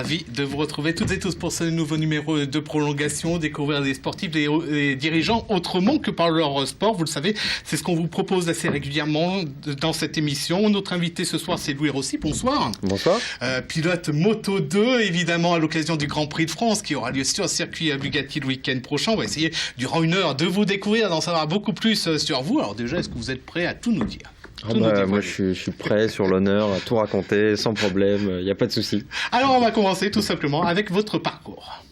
ravi de vous retrouver toutes et tous pour ce nouveau numéro de prolongation, découvrir les sportifs, les dirigeants autrement que par leur sport. Vous le savez, c'est ce qu'on vous propose assez régulièrement dans cette émission. Notre invité ce soir, c'est Louis Rossi. Bonsoir. Bonsoir. Pilote Moto 2, évidemment à l'occasion du Grand Prix de France qui aura lieu sur le circuit Bugatti le week-end prochain. On va essayer durant une heure de vous découvrir, d'en savoir beaucoup plus sur vous. Alors déjà, est-ce que vous êtes prêt à tout nous dire? Moi, je suis prêt sur l'honneur à tout raconter sans problème, il n'y a pas de souci. Alors, on va commencer tout simplement avec votre parcours.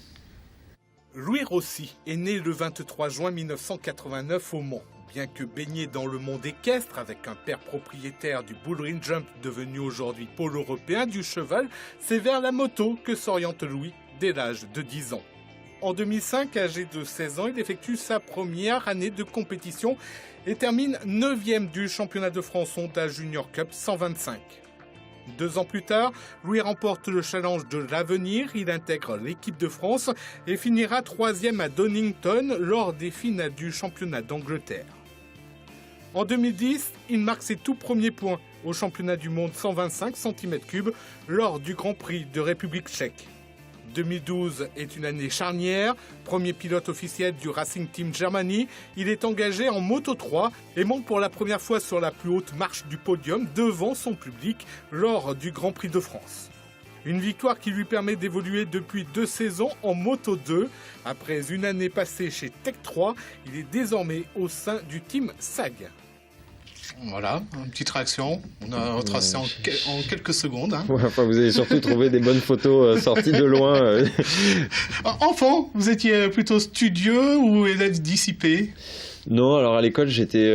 Louis Rossi est né le 23 juin 1989 au Mans. Bien que baigné dans le monde équestre avec un père propriétaire du Bull Ring Jump devenu aujourd'hui pôle européen du cheval, c'est vers la moto que s'oriente Louis dès l'âge de 10 ans. En 2005, âgé de 16 ans, il effectue sa première année de compétition et termine 9e du championnat de France Honda Junior Cup 125. 2 ans plus tard, Louis remporte le challenge de l'avenir, il intègre l'équipe de France et finira 3e à Donington lors des finales du championnat d'Angleterre. En 2010, il marque ses tout premiers points au championnat du monde 125 cm3 lors du Grand Prix de République tchèque. 2012 est une année charnière, premier pilote officiel du Racing Team Germany, il est engagé en Moto 3 et monte pour la première fois sur la plus haute marche du podium devant son public lors du Grand Prix de France. Une victoire qui lui permet d'évoluer depuis 2 saisons en Moto 2. Après une année passée chez Tech 3, il est désormais au sein du team SAG. Voilà, une petite réaction. On a retracé en quelques secondes. Hein. Ouais, enfin, vous avez surtout trouvé des bonnes photos sorties de loin. Enfant, vous étiez plutôt studieux ou êtes dissipé? Non, alors à l'école, j'étais...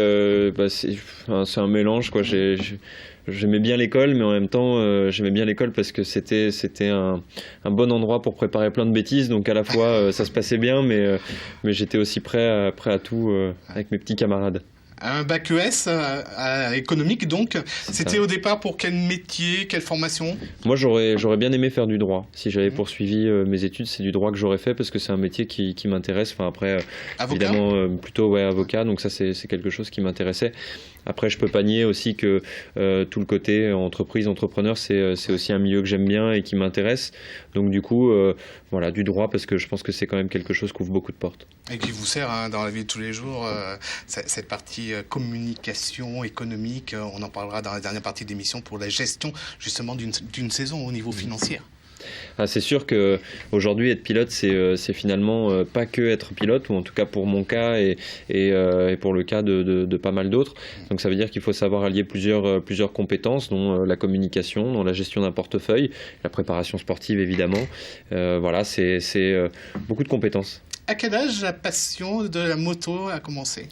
c'est un mélange, quoi. J'aimais bien l'école, mais en même temps, j'aimais bien l'école parce que c'était un bon endroit pour préparer plein de bêtises. Donc à la fois, ça se passait bien, mais j'étais aussi prêt à tout avec mes petits camarades. Un bac ES économique, donc. C'était au départ pour quel métier, quelle formation? Moi, j'aurais bien aimé faire du droit. Si j'avais poursuivi mes études, c'est du droit que j'aurais fait parce que c'est un métier qui m'intéresse. Enfin, après, évidemment, plutôt avocat. Donc ça, c'est quelque chose qui m'intéressait. Après, je peux pas nier aussi que tout le côté entreprise, entrepreneur, c'est aussi un milieu que j'aime bien et qui m'intéresse. Donc du coup, voilà, du droit parce que je pense que c'est quand même quelque chose qui ouvre beaucoup de portes. Et qui vous sert dans la vie de tous les jours, cette partie communication économique, on en parlera dans la dernière partie de l'émission pour la gestion justement d'une saison au niveau financier. Ah, c'est sûr qu'aujourd'hui, être pilote, c'est finalement pas que être pilote, ou en tout cas pour mon cas et pour le cas de pas mal d'autres. Donc ça veut dire qu'il faut savoir allier plusieurs compétences, dont la communication, dont la gestion d'un portefeuille, la préparation sportive évidemment. Voilà, c'est beaucoup de compétences. À quel âge la passion de la moto a commencé ?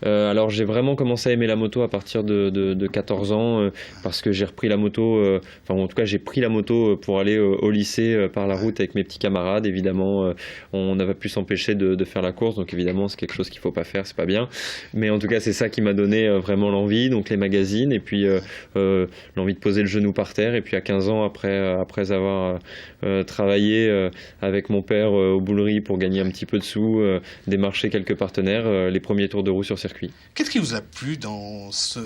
Alors j'ai vraiment commencé à aimer la moto à partir de 14 ans parce que j'ai repris la moto, enfin en tout cas j'ai pris la moto pour aller au lycée par la route avec mes petits camarades. Évidemment on n'a pas pu s'empêcher de faire la course, donc évidemment c'est quelque chose qu'il ne faut pas faire, c'est pas bien. Mais en tout cas c'est ça qui m'a donné vraiment l'envie, donc les magazines et puis l'envie de poser le genou par terre. Et puis à 15 ans après avoir travaillé avec mon père au boulerie pour gagner un petit peu de sous, démarcher quelques partenaires, les premiers tours de roue sur circuit. Qu'est-ce qui vous a plu dans ce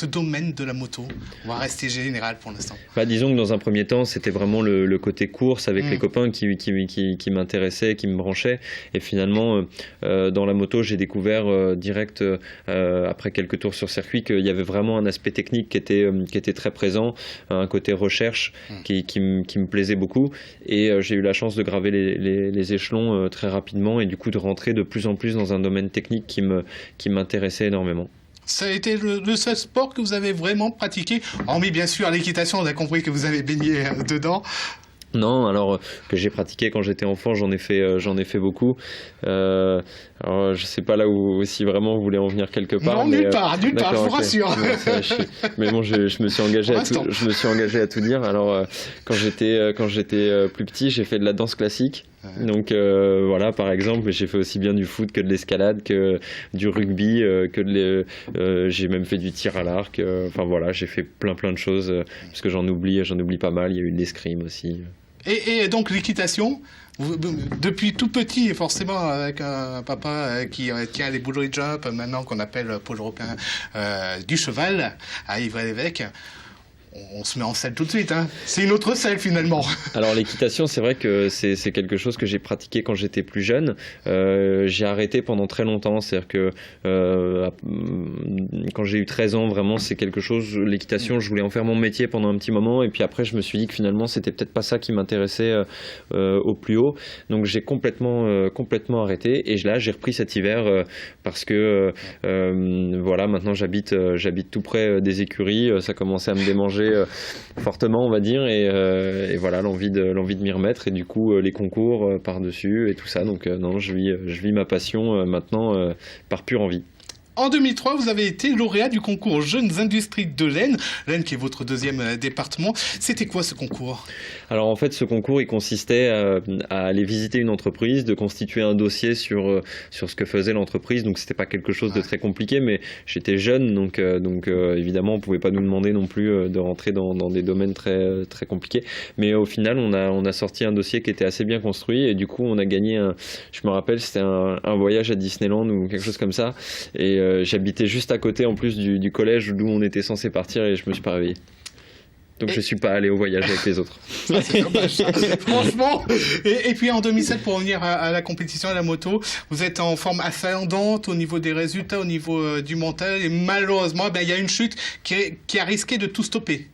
domaine de la moto? On va rester général pour l'instant. Disons que dans un premier temps, c'était vraiment le côté course avec les copains qui m'intéressait, qui me branchait. Et finalement, dans la moto, j'ai découvert direct, après quelques tours sur circuit, qu'il y avait vraiment un aspect technique qui était très présent, un côté recherche qui me plaisait beaucoup. Et j'ai eu la chance de graver les échelons très rapidement et du coup de rentrer de plus en plus dans un domaine technique qui m'intéressait énormément. Ça a été le seul sport que vous avez vraiment pratiqué, hormis bien sûr l'équitation, on a compris que vous avez baigné dedans. Non, alors que j'ai pratiqué quand j'étais enfant, j'en ai fait beaucoup. Alors je sais pas là où si vraiment vous voulez en venir quelque part. Non, nulle part, je vous rassure. Mais bon, je me suis engagé à tout dire. Alors quand j'étais plus petit, j'ai fait de la danse classique. Donc voilà, par exemple, j'ai fait aussi bien du foot que de l'escalade, que du rugby, j'ai même fait du tir à l'arc. Enfin voilà, j'ai fait plein de choses parce que j'en oublie pas mal. Il y a eu de l'escrime aussi. Et donc l'équitation, depuis tout petit, forcément avec un papa qui tient les Bull Ring Jump, maintenant qu'on appelle pôle européen du cheval, à Ivry-l'Évêque. On se met en selle tout de suite, hein. C'est une autre selle finalement. Alors l'équitation, c'est vrai que c'est quelque chose que j'ai pratiqué quand j'étais plus jeune. J'ai arrêté pendant très longtemps, c'est-à-dire que quand j'ai eu 13 ans, vraiment c'est quelque chose, l'équitation, je voulais en faire mon métier pendant un petit moment, et puis après je me suis dit que finalement c'était peut-être pas ça qui m'intéressait au plus haut. Donc j'ai complètement arrêté, et là j'ai repris cet hiver parce que voilà, maintenant j'habite tout près des écuries, ça commençait à me démanger fortement, on va dire, et voilà, l'envie de m'y remettre, et du coup les concours par-dessus et tout ça. Donc non, je vis ma passion maintenant par pure envie. En 2003, vous avez été lauréat du concours Jeunes Industries de l'Aisne. L'Aisne qui est votre deuxième département. C'était quoi ce concours? Alors en fait, ce concours, il consistait à aller visiter une entreprise, de constituer un dossier sur ce que faisait l'entreprise. Donc c'était pas quelque chose de très compliqué, mais j'étais jeune, donc évidemment, on pouvait pas nous demander non plus de rentrer dans des domaines très très compliqués. Mais au final, on a sorti un dossier qui était assez bien construit, et du coup, on a gagné je me rappelle, c'était un voyage à Disneyland ou quelque chose comme ça. Et j'habitais juste à côté en plus du collège d'où on était censé partir, et je me suis pas réveillé. Donc je suis pas allé au voyage avec les autres. Ça, c'est dommage. Franchement. Et puis en 2007, pour revenir à la compétition à la moto, vous êtes en forme ascendante au niveau des résultats, au niveau du mental, et malheureusement, il y a une chute qui a risqué de tout stopper.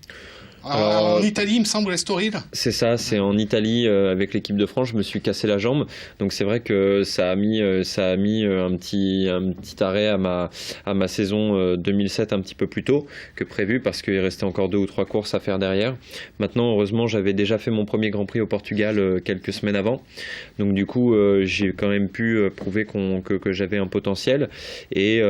Alors, en Italie, il me semble, l'Estoril. C'est ça, c'est en Italie avec l'équipe de France, je me suis cassé la jambe. Donc c'est vrai que ça a mis un petit arrêt à ma saison 2007 un petit peu plus tôt que prévu, parce qu'il restait encore 2 ou 3 courses à faire derrière. Maintenant, heureusement, j'avais déjà fait mon premier Grand Prix au Portugal quelques semaines avant. Donc du coup, j'ai quand même pu prouver que j'avais un potentiel. Et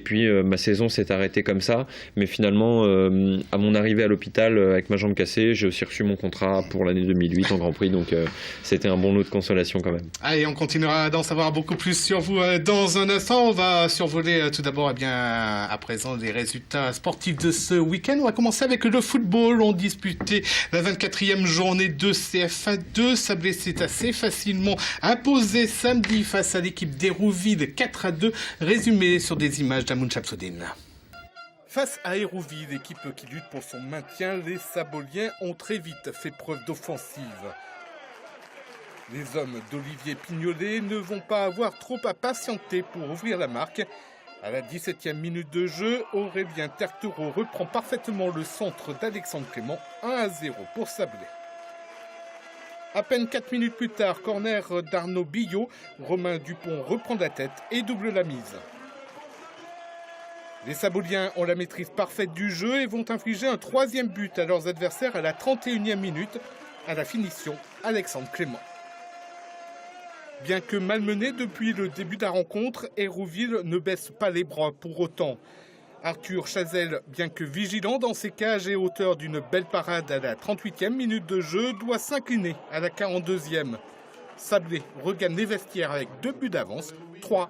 puis ma saison s'est arrêtée comme ça. Mais finalement, à mon arrivée à l'hôpital, avec ma jambe cassée, j'ai aussi reçu mon contrat pour l'année 2008 en Grand Prix, donc c'était un bon lot de consolation quand même. Allez, on continuera d'en savoir beaucoup plus sur vous dans un instant. On va survoler tout d'abord à présent les résultats sportifs de ce week-end. On va commencer avec le football. On disputait la 24e journée de CFA 2. Sablé s'est assez facilement imposé samedi face à l'équipe d'Hérouville 4-2. Résumé sur des images d'Amoun Chapsodine. Face à Hérouville, l'équipe qui lutte pour son maintien, les Saboliens ont très vite fait preuve d'offensive. Les hommes d'Olivier Pignolet ne vont pas avoir trop à patienter pour ouvrir la marque. À la 17e minute de jeu, Aurélien Tertereau reprend parfaitement le centre d'Alexandre Clément, 1-0 pour Sablé. À peine 4 minutes plus tard, corner d'Arnaud Billot, Romain Dupont reprend la tête et double la mise. Les Saboliens ont la maîtrise parfaite du jeu et vont infliger un 3e but à leurs adversaires à la 31e minute. À la finition, Alexandre Clément. Bien que malmené depuis le début de la rencontre, Hérouville ne baisse pas les bras pour autant. Arthur Chazelle, bien que vigilant dans ses cages et auteur d'une belle parade à la 38e minute de jeu, doit s'incliner à la 42e. Sablé regagne les vestiaires avec 2 buts d'avance, 3-1.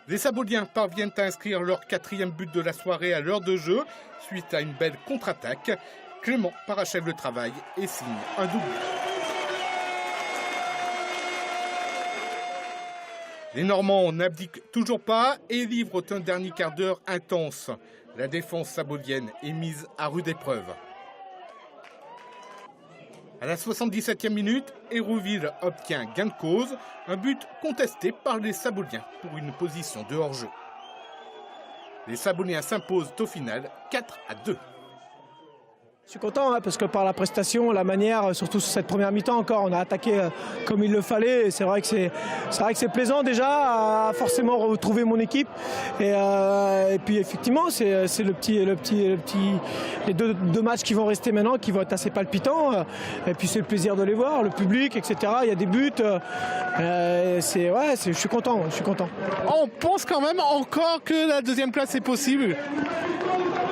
Les Saboliens parviennent à inscrire leur 4e but de la soirée à l'heure de jeu, suite à une belle contre-attaque. Clément parachève le travail et signe un doublé. Les Normands n'abdiquent toujours pas et livrent un dernier quart d'heure intense. La défense sabolienne est mise à rude épreuve. À la 77e minute, Hérouville obtient gain de cause, un but contesté par les Saboliens pour une position de hors-jeu. Les Saboliens s'imposent au final 4-2. Je suis content parce que par la prestation, la manière, surtout sur cette première mi-temps encore, on a attaqué comme il le fallait. C'est vrai que c'est plaisant déjà à forcément retrouver mon équipe. Et puis effectivement, c'est les deux matchs qui vont rester maintenant, qui vont être assez palpitants. Et puis c'est le plaisir de les voir, le public, etc. Il y a des buts. Je suis content. On pense quand même encore que la 2e place est possible.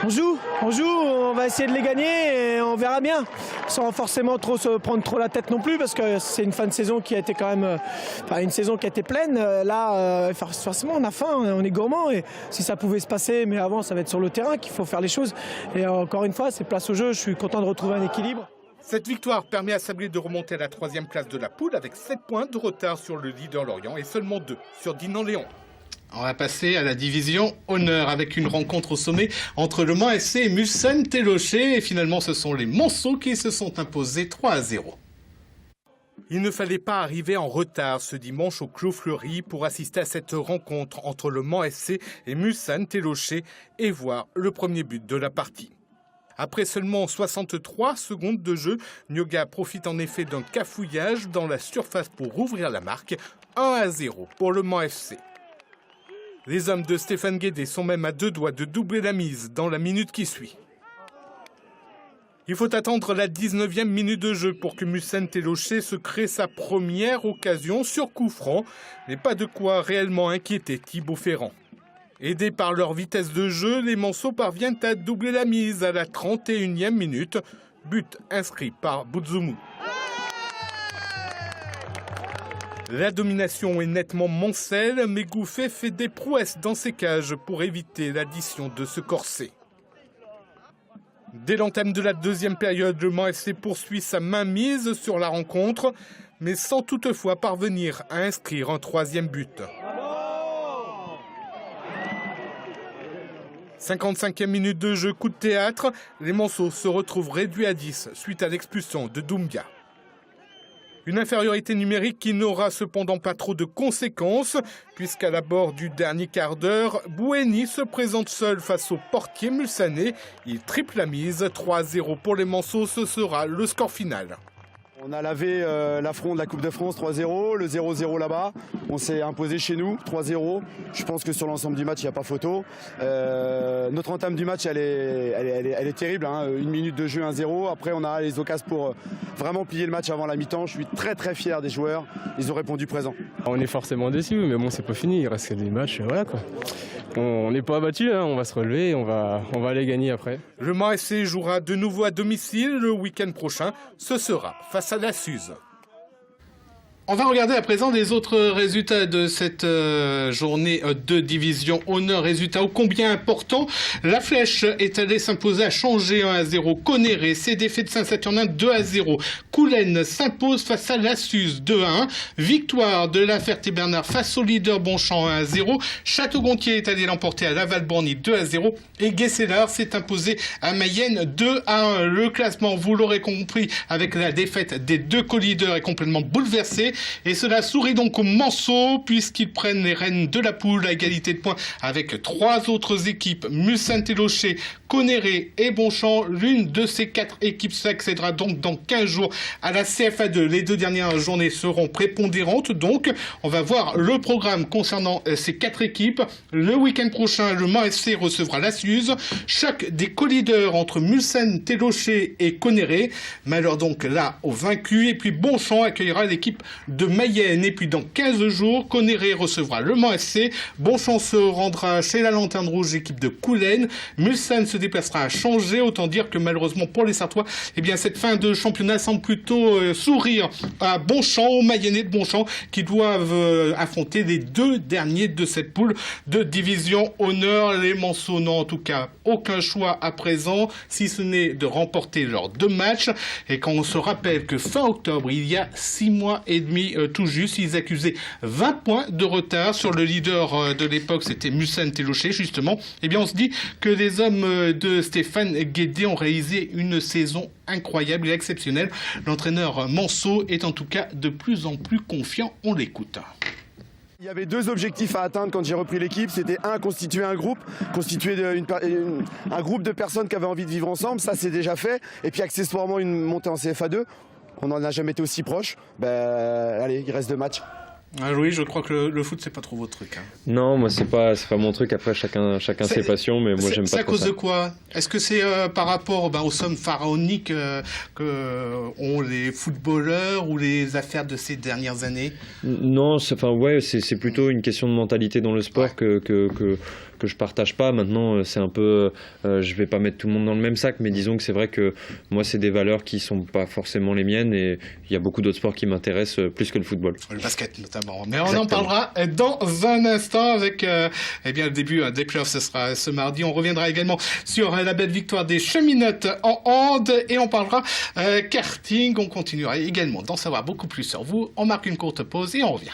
On joue, on va essayer de les gagner et on verra bien. Sans forcément se prendre trop la tête non plus, parce que c'est une fin de saison qui a été quand même, une saison qui a été pleine. Là, forcément, on a faim, on est gourmand et si ça pouvait se passer, mais avant, ça va être sur le terrain qu'il faut faire les choses. Et encore une fois, c'est place au jeu. Je suis content de retrouver un équilibre. Cette victoire permet à Sablé de remonter à la 3e place de la poule avec 7 points de retard sur le leader Lorient et seulement 2 sur Dinan-Léon. On va passer à la division honneur avec une rencontre au sommet entre le Mans SC et Musson-Télocher. Et finalement, ce sont les Monceaux qui se sont imposés 3-0. Il ne fallait pas arriver en retard ce dimanche au Clos Fleury pour assister à cette rencontre entre le Mans SC et Musson-Télocher et voir le premier but de la partie. Après seulement 63 secondes de jeu, Nyoga profite en effet d'un cafouillage dans la surface pour ouvrir la marque. 1-0 pour le Mans FC. Les hommes de Stéphane Guédé sont même à 2 doigts de doubler la mise dans la minute qui suit. Il faut attendre la 19e minute de jeu pour que Musson-Télocher se crée sa première occasion sur coup franc, mais pas de quoi réellement inquiéter Thibaut Ferrand. Aidés par leur vitesse de jeu, les Monceaux parviennent à doubler la mise à la 31e minute. But inscrit par Boudzoumou. La domination est nettement mancelle, mais Gouffet fait des prouesses dans ses cages pour éviter l'addition de ce corset. Dès l'entame de la deuxième période, le Mans FC poursuit sa mainmise sur la rencontre, mais sans toutefois parvenir à inscrire un troisième but. 55e minute de jeu, coup de théâtre, les Monceaux se retrouvent réduits à 10 suite à l'expulsion de Doumbia. Une infériorité numérique qui n'aura cependant pas trop de conséquences, puisqu'à l'abord du dernier quart d'heure, Bouhéni se présente seul face au portier mulsanais. Il triple la mise, 3-0 pour les Monceaux, ce sera le score final. On a lavé l'affront de la Coupe de France 3-0, le 0-0 là-bas. On s'est imposé chez nous 3-0. Je pense que sur l'ensemble du match, il n'y a pas photo. Notre entame du match, elle est terrible. Hein. 1 minute de jeu, 1-0. Après, on a les occasions pour vraiment plier le match avant la mi-temps. Je suis très très fier des joueurs. Ils ont répondu présent. On est forcément déçus, mais bon, c'est pas fini. Il reste des matchs, voilà quoi. On n'est pas abattus, hein. On va se relever et on va aller gagner après. Le Mans FC jouera de nouveau à domicile le week-end prochain. Ce sera face à la Suze. On va regarder à présent les autres résultats de cette journée de division honneur. Résultat ô combien important. La Flèche est allée s'imposer à Changé 1-0. Conéré s'est défait de Saint-Saturnin 2-0. Coulennes s'impose face à la Suze 2-1. Victoire de la Ferté-Bernard face au leader Bonchamp 1-0. Château-Gontier est allé l'emporter à Laval-Borny 2-0. Et Guesselard s'est imposé à Mayenne 2-1. Le classement, vous l'aurez compris, avec la défaite des deux co-leaders est complètement bouleversé. Et cela sourit donc aux Monceaux puisqu'ils prennent les rênes de la poule à égalité de points avec 3 autres équipes, Musson-Télocher, Conéré et Bonchamp. L'une de ces 4 équipes s'accédera donc dans 15 jours à la CFA2. Les 2 dernières journées seront prépondérantes. Donc, on va voir le programme concernant ces 4 équipes. Le week-end prochain, le Mans FC recevra la Suze. Choc des co-leaders entre Musson-Télocher et Conéré. Malheur donc là au vaincu. Et puis Bonchamp accueillera l'équipe de Mayenne. Et puis dans 15 jours, Conéré recevra le Mans FC. Bonchamp se rendra chez la Lanterne Rouge, équipe de Coulennes. Mulsanne se déplacera à Changé. Autant dire que malheureusement pour les Sartois, eh bien cette fin de championnat semble plutôt sourire à Bonchamp, aux Mayennais de Bonchamp, qui doivent affronter les 2 derniers de cette poule de division honneur. Les Monceaux n'ont en tout cas aucun choix à présent, si ce n'est de remporter leurs 2 matchs. Et quand on se rappelle que fin octobre, il y a 6 mois et demi tout juste, ils accusaient 20 points de retard sur le leader de l'époque, c'était Musson-Télocher justement. Eh bien on se dit que les hommes de Stéphane Guédé ont réalisé une saison incroyable et exceptionnelle. L'entraîneur Monceau est en tout cas de plus en plus confiant. On l'écoute. Il y avait 2 objectifs à atteindre quand j'ai repris l'équipe. C'était constituer un groupe, un groupe de personnes qui avaient envie de vivre ensemble. Ça, c'est déjà fait. Et puis accessoirement, une montée en CFA2. On n'en a jamais été aussi proche. Allez, il reste 2 matchs. Ah oui, je crois que le foot, c'est pas trop votre truc. Hein. Non, moi, c'est pas mon truc. Après, chacun ses passions, mais moi, j'aime pas trop ça. C'est à cause de quoi? Est-ce que c'est par rapport aux sommes pharaoniques que ont les footballeurs ou les affaires de ces dernières années? Non, c'est plutôt une question de mentalité dans le sport que je partage pas. Maintenant, c'est un peu, je vais pas mettre tout le monde dans le même sac, mais disons que c'est vrai que moi, c'est des valeurs qui sont pas forcément les miennes, et il y a beaucoup d'autres sports qui m'intéressent plus que le football. Le basket notamment. Mais on en parlera dans un instant avec le début des playoffs, ce sera ce mardi. On reviendra également sur la belle victoire des Cheminotes en hand, et on parlera karting. On continuera également d'en savoir beaucoup plus sur vous. On marque une courte pause et on revient.